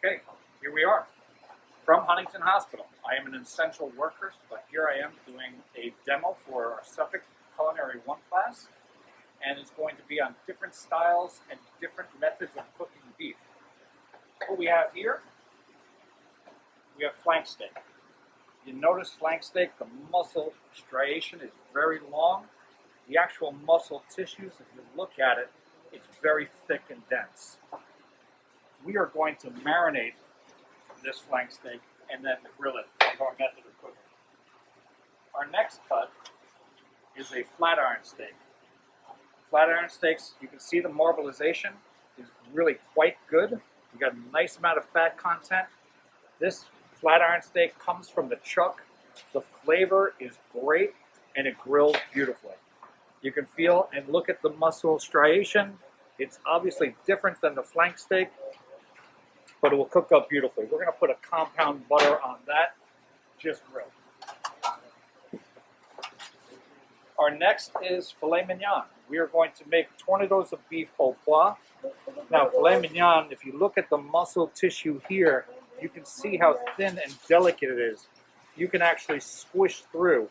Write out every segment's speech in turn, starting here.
Okay, here we are from Huntington Hospital. I am an essential worker, but here I am doing a demo for our Suffolk Culinary 1 class, and it's going to be on different styles and different methods of cooking beef. What we have here, we have flank steak. You notice flank steak, the muscle striation is very long. The actual muscle tissues, if you look at it, it's very thick and dense. We are going to marinate this flank steak and then grill it with our method of cooking. Our next cut is a Flatiron steak. Flatiron steaks, you can see the marbleization is really quite good. You got a nice amount of fat content. This Flatiron steak comes from the chuck. The flavor is great and it grills beautifully. You can feel and look at the muscle striation. It's obviously different than the flank steak, but it will cook up beautifully. We're going to put a compound butter on that, just grilled. Our next is Filet Mignon. We are going to make tornadoes of beef au pois. Now, Filet Mignon, if you look at the muscle tissue here, you can see how thin and delicate it is. You can actually squish through.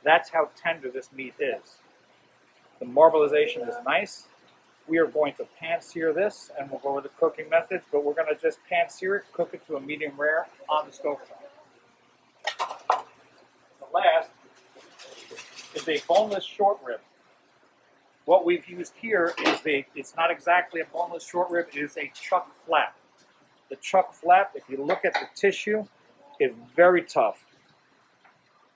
That's how tender this meat is. The marbleization is nice. We are going to pan-sear this, and we'll go over the cooking methods, but we're going to just pan-sear it, cook it to a medium rare on the stovetop. The last is a boneless short rib. What we've used here is it's not exactly a boneless short rib, it is a chuck flap. The chuck flap, if you look at the tissue, is very tough,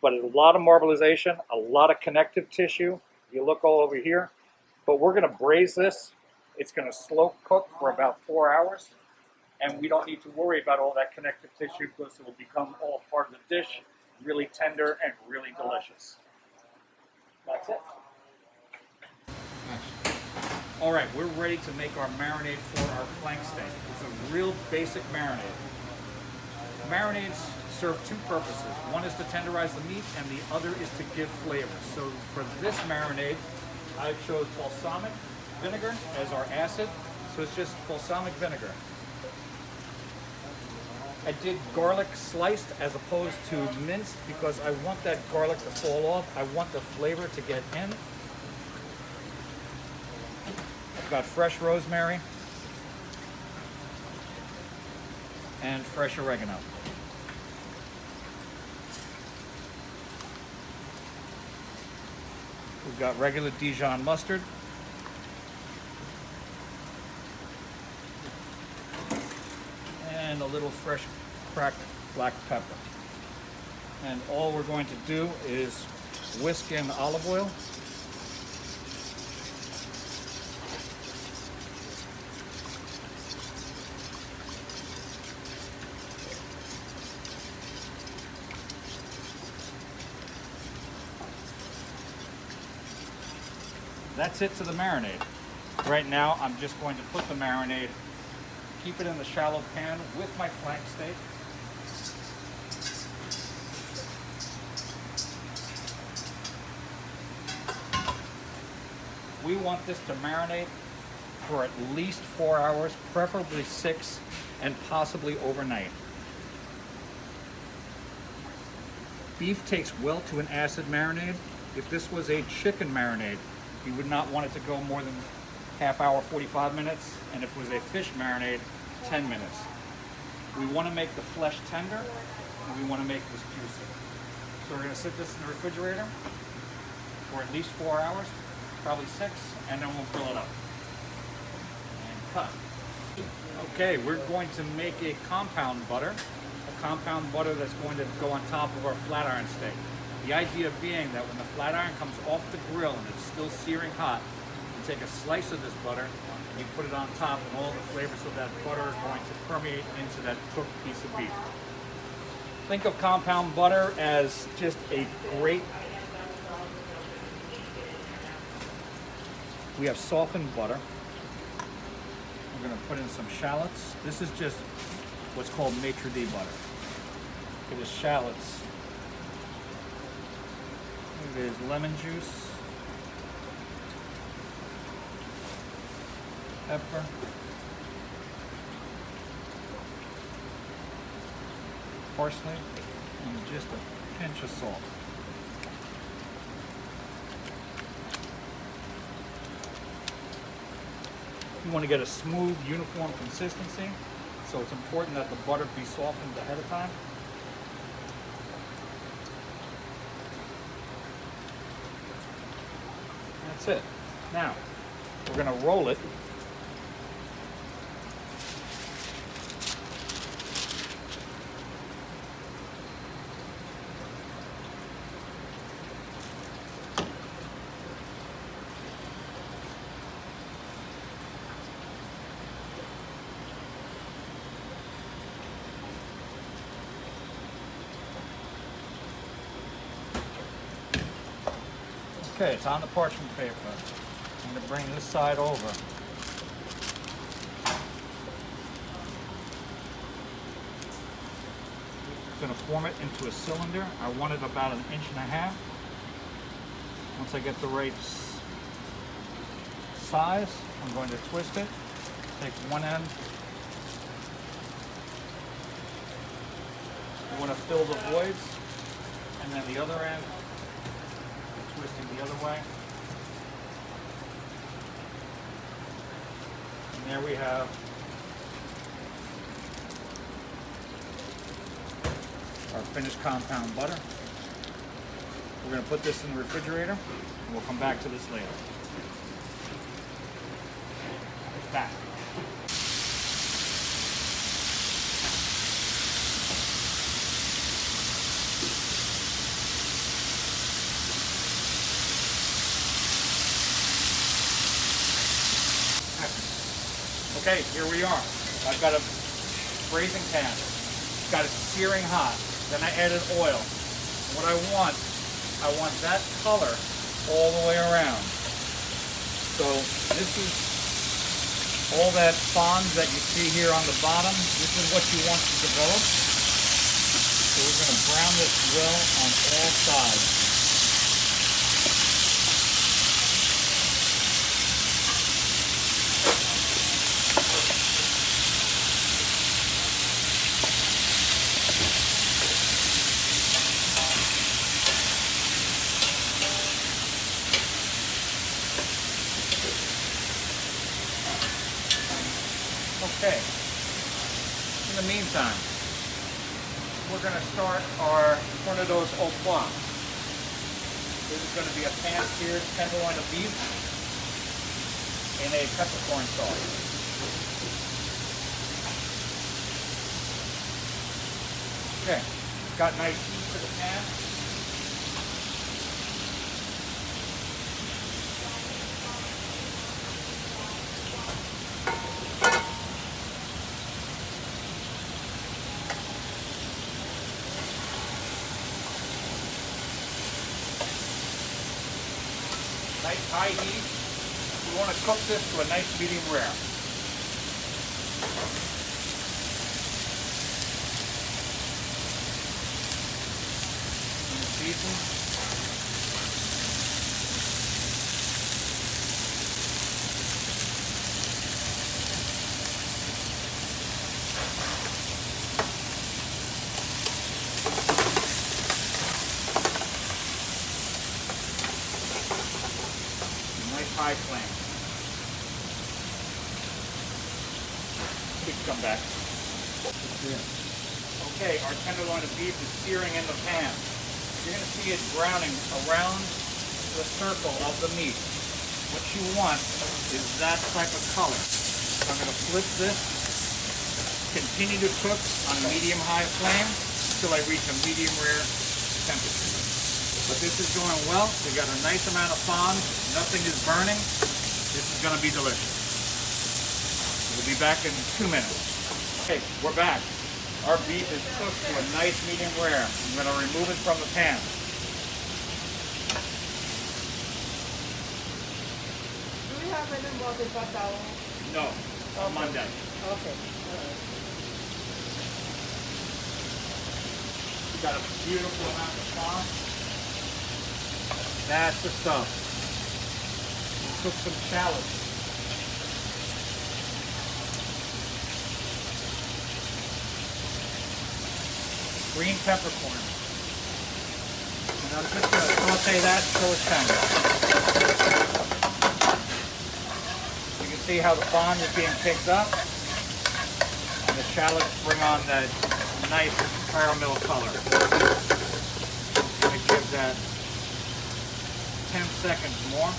but a lot of marbleization, a lot of connective tissue. You look all over here, but we're going to braise this. It's going to slow cook for about 4 hours, and we don't need to worry about all that connective tissue because it will become all part of the dish, really tender and really delicious. That's it. All right, we're ready to make our marinade for our flank steak. It's a real basic marinade. Marinades serve two purposes. One is to tenderize the meat, and the other is to give flavor. So for this marinade, I chose balsamic vinegar as our acid. So it's just balsamic vinegar. I did garlic sliced as opposed to minced because I want that garlic to fall off. I want the flavor to get in. I've got fresh rosemary and fresh oregano. We've got regular Dijon mustard. And a little fresh cracked black pepper. And all we're going to do is whisk in olive oil. That's it to the marinade. Right now, I'm just going to put the marinade, keep it in the shallow pan with my flank steak. We want this to marinate for at least 4 hours, preferably 6, and possibly overnight. Beef takes well to an acid marinade. If this was a chicken marinade, you would not want it to go more than half hour, 45 minutes, and if it was a fish marinade, 10 minutes. We want to make the flesh tender, and we want to make this juicy. So we're going to sit this in the refrigerator for at least 4 hours, probably 6, and then we'll grill it up. And cut. Okay, we're going to make a compound butter that's going to go on top of our Flatiron steak. The idea being that when the Flatiron comes off the grill and it's still searing hot, you take a slice of this butter and you put it on top, and all the flavors of that butter are going to permeate into that cooked piece of beef. Think of compound butter as just a great... We have softened butter. We're going to put in some shallots. This is just what's called maitre d' butter. It is shallots. It is lemon juice, pepper, parsley and just a pinch of salt. You want to get a smooth, uniform consistency, so it's important that the butter be softened ahead of time. That's it. Now, we're going to roll it. Okay, it's on the parchment paper. I'm going to bring this side over. I'm going to form it into a cylinder. I want it about 1.5 inches. Once I get the right size, I'm going to twist it. Take one end. I want to fill the voids, and then the other end, twisting the other way. And there we have our finished compound butter. We're going to put this in the refrigerator, and we'll come back to this later. Back. Okay, here we are. I've got a braising pan. It's got it searing hot. Then I added oil. What I want that color all the way around. So this is all that fond that you see here on the bottom. This is what you want to develop. So we're going to brown this well on all sides. Okay, in the meantime, we're going to start our tournedos au poivre. This is going to be a pan-seared tenderloin of beef in a peppercorn sauce. Okay, got nice heat to the pan. Nice high heat. We want to cook this to a nice medium rare. And the season. High flame. Please come back. Okay, our tenderloin of beef is searing in the pan. You're going to see it browning around the circle of the meat. What you want is that type of color. So I'm going to flip this, continue to cook on a medium-high flame until I reach a medium rare temperature. But this is going well. We got a nice amount of fond. Nothing is burning. This is going to be delicious. We'll be back in 2 minutes. Okay, we're back. Our beef is cooked to a nice medium rare. I'm going to remove it from the pan. Do we have any more paper towel? No, on Monday. Okay. We got a beautiful amount of fond. That's the stuff. We'll cook some shallots. green peppercorn. And I'm just going to saute that until it's tender. You can see how the fond is being picked up. And the shallots bring on that nice caramel color. And it gives that 10 seconds more.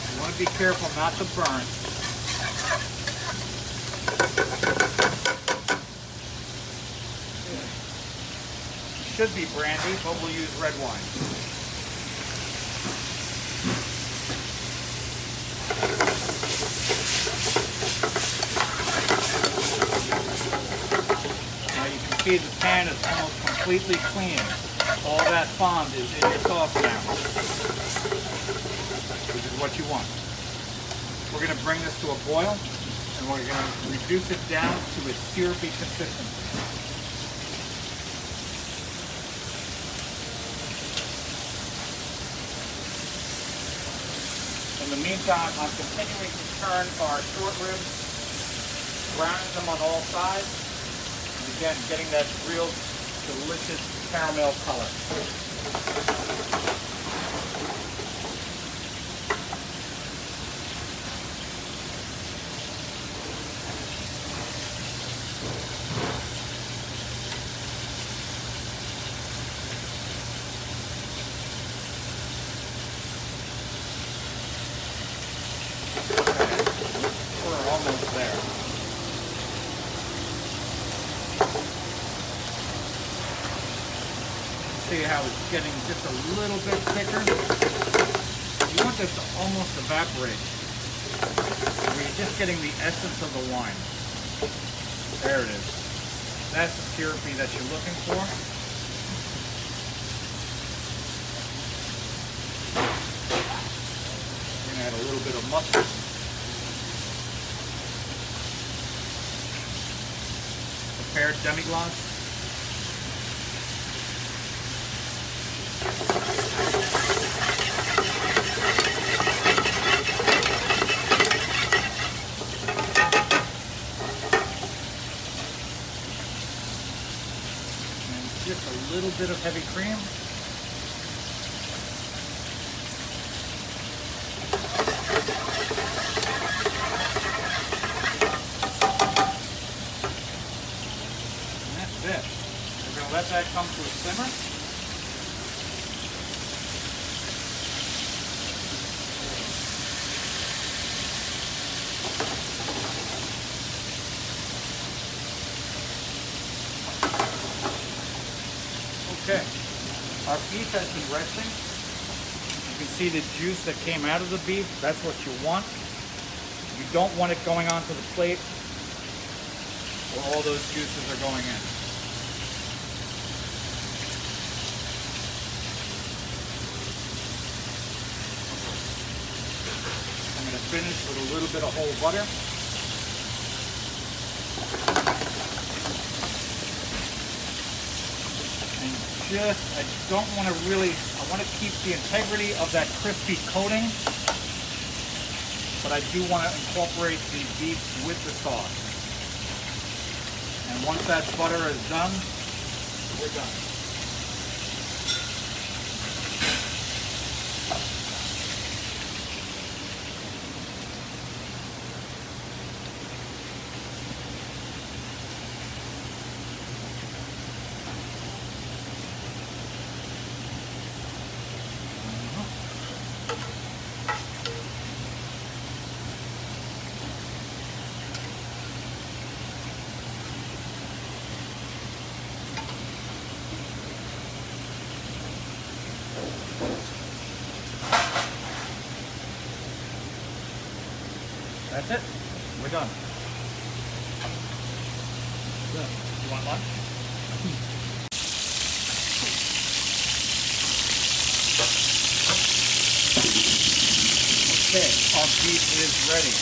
You want to be careful not to burn. Should be brandy, but we'll use red wine. Now you can see the pan is almost completely clean. All that fond is in your sauce now, which is what you want. We're going to bring this to a boil, and we're going to reduce it down to a syrupy consistency. In the meantime, I'm continuing to turn our short ribs, browning them on all sides, and again, getting that real delicious caramel color. We're almost there. See how it's getting just a little bit thicker? You want this to almost evaporate, where you're just getting the essence of the wine. There it is. That's the syrupy that you're looking for. We're going to add a little bit of mustard. Prepared demi-glace. And just a little bit of heavy cream. And that's it. We're going to let that come to a simmer. Okay, our beef has been resting. You can see the juice that came out of the beef. That's what you want. You don't want it going onto the plate where all those juices are going in. I'm going to finish with a little bit of whole butter. I don't want to really, I want to keep the integrity of that crispy coating, but I do want to incorporate the beef with the sauce. And once that butter is done, we're done. That's it. We're done. Good. You want lunch? Okay, our beef is ready.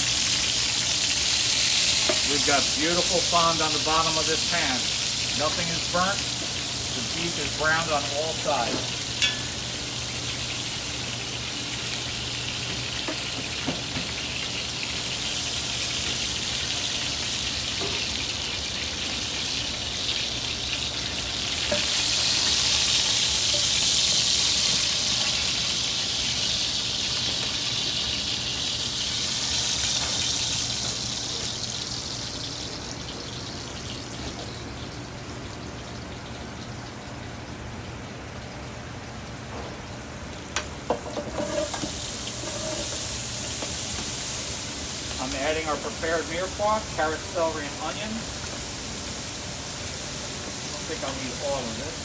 We've got beautiful fond on the bottom of this pan. Nothing is burnt. the beef is browned on all sides. I'm adding our prepared mirepoix, carrot, celery, and onion. I don't think I'll need all of this.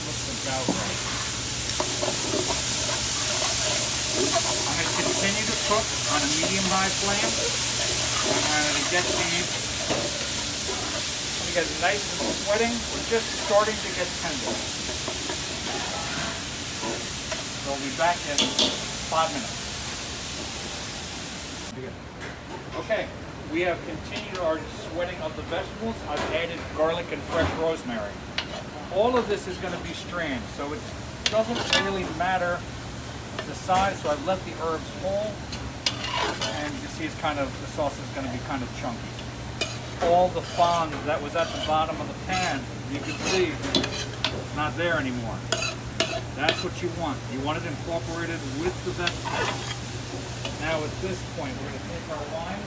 Looks about right. I'm going to continue to cook on a medium-high flame. I'm going to get these, nice and sweating. We're just starting to get tender. So we'll be back in 5 minutes. Okay, we have continued our sweating of the vegetables. I've added garlic and fresh rosemary. All of this is going to be strained, so it doesn't really matter the size, so I've left the herbs whole, and you can see it's kind of, the sauce is going to be kind of chunky. All the fond that was at the bottom of the pan, you can see it's not there anymore. That's what you want. You want it incorporated with the vegetables. Now at this point, we're going to take our wine.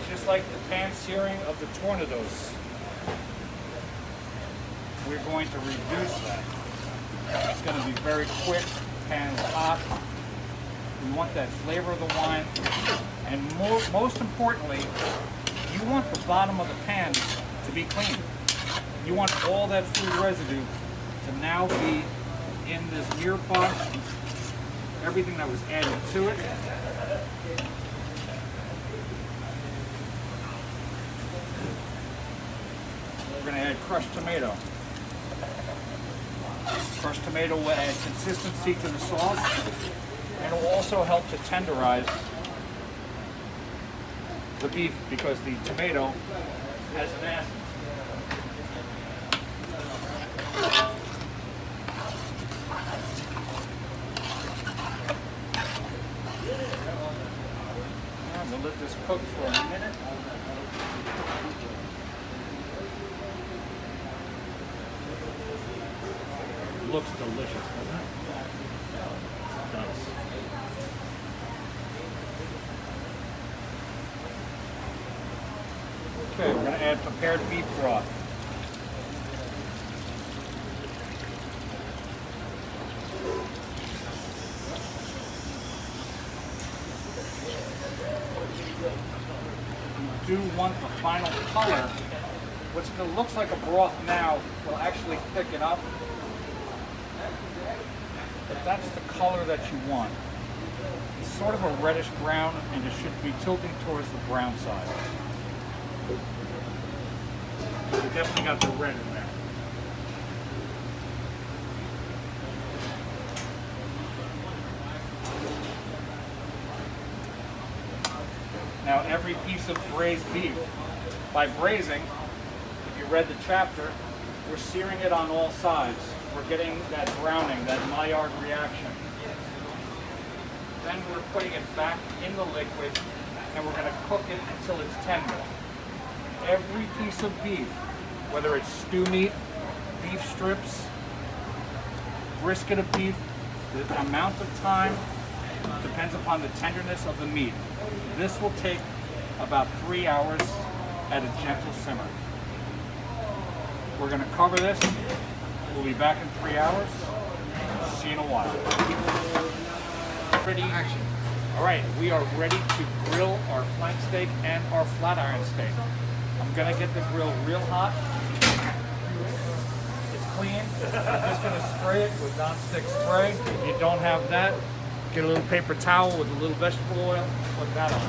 Just like the pan searing of the tornadoes, we're going to reduce that. It's going to be very quick, pan is hot. We want that flavor of the wine, and most importantly, you want the bottom of the pan to be clean. You want all that food residue to now be in this mirepoix, everything that was added to it. We're going to add crushed tomato. Crushed tomato will add consistency to the sauce, and it will also help to tenderize the beef because the tomato has an acid. And we'll let this cook for a minute. Looks delicious, doesn't it? It does. Okay, we're going to add prepared beef broth. You do want the final color. What looks like a broth now will actually thicken up. But that's the color that you want. It's sort of a reddish brown, and it should be tilting towards the brown side. You definitely got the red in there. Now every piece of braised beef, by braising, if you read the chapter, we're searing it on all sides. We're getting that browning, that Maillard reaction. Then we're putting it back in the liquid, and we're going to cook it until it's tender. Every piece of beef, whether it's stew meat, beef strips, brisket of beef, the amount of time depends upon the tenderness of the meat. This will take about 3 hours at a gentle simmer. We're going to cover this. We'll be back in 3 hours. See you in a while. Ready? Action. All right, we are ready to grill our flank steak and our Flatiron steak. I'm going to get the grill real hot. It's clean. I'm just going to spray it with nonstick spray. If you don't have that, Get a little paper towel with a little vegetable oil, put that on.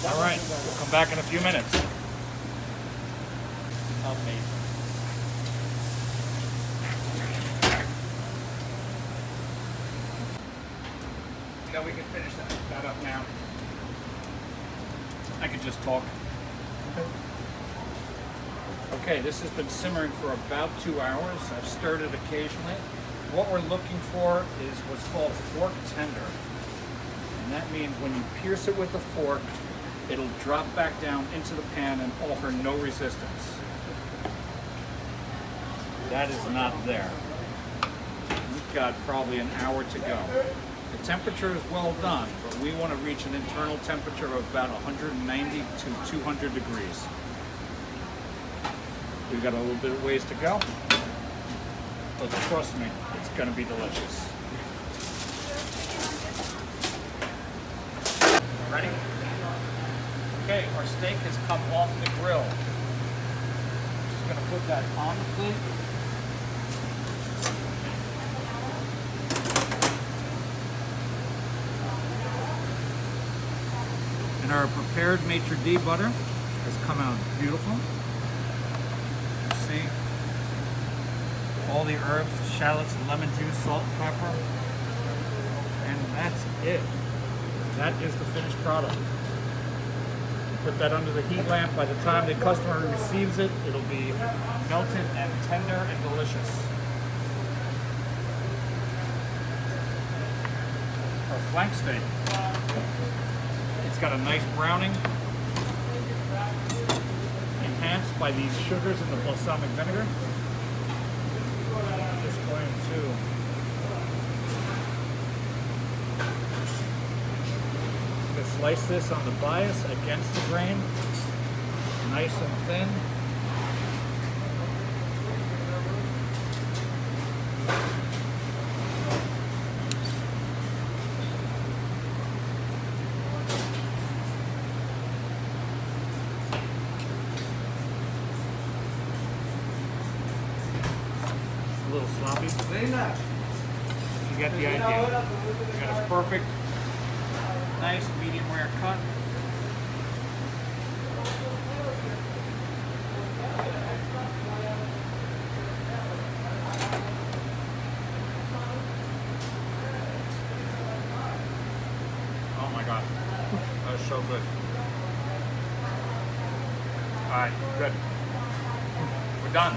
All right, we'll come back in a few minutes. Amazing. Yeah, we can finish that up now. I could just talk. Okay, this has been simmering for about 2 hours. I've stirred it occasionally. What we're looking for is what's called fork tender. And that means when you pierce it with a fork, it'll drop back down into the pan and offer no resistance. That is not there. We've got probably an hour to go. The temperature is well done, but we want to reach an internal temperature of about 190 to 200 degrees. We've got a little bit of ways to go, but trust me, it's going to be delicious. Ready? Okay, our steak has come off the grill. Just going to put that on the plate. And our prepared maitre d' butter has come out beautiful. See? All the herbs, shallots, lemon juice, salt, pepper. And that's it. That is the finished product. Put that under the heat lamp. By the time the customer receives it, it'll be melted and tender and delicious. Our flank steak. It's got a nice browning, enhanced by these sugars in the balsamic vinegar. Just going to slice this on the bias against the grain, nice and thin. A little sloppy. You get the idea. You got a perfect, nice medium rare cut. Oh my God, that was so good. All right, good. We're done.